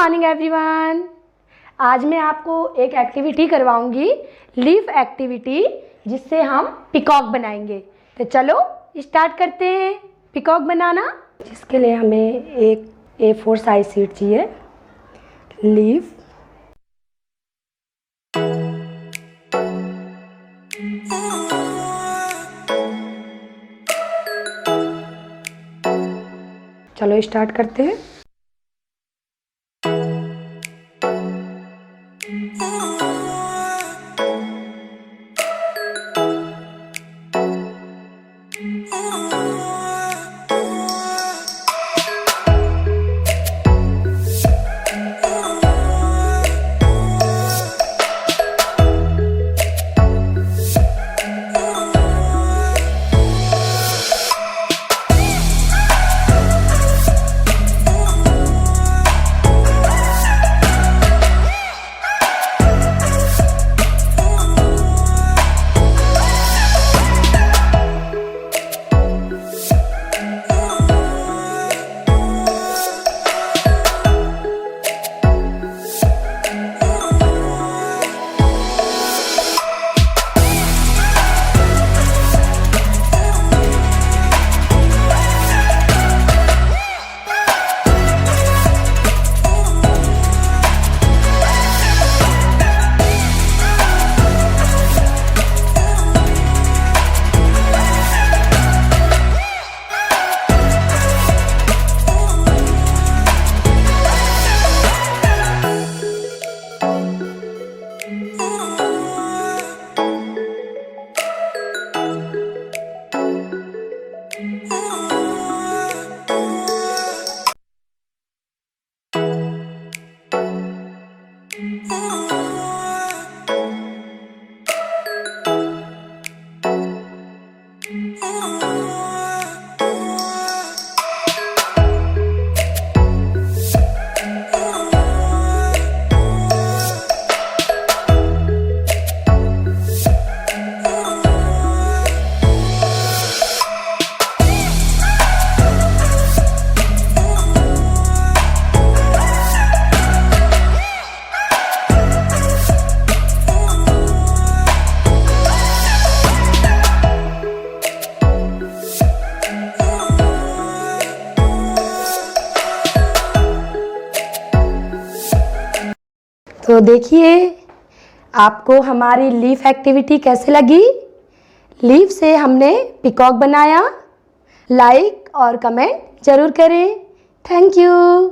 Morning everyone. आज मैं आपको एक एक्टिविटी करवाऊंगी, लीफ एक्टिविटी, जिससे हम पिकॉक बनाएंगे। तो चलो स्टार्ट करते हैं पिकॉक बनाना। जिसके लिए हमें एक A4 साइज शीट चाहिए। लीफ, चलो स्टार्ट करते हैं। तो देखिए आपको हमारी लीफ एक्टिविटी कैसे लगी। लीफ से हमने पिकॉक बनाया। लाइक और कमेंट ज़रूर करें। Thank you.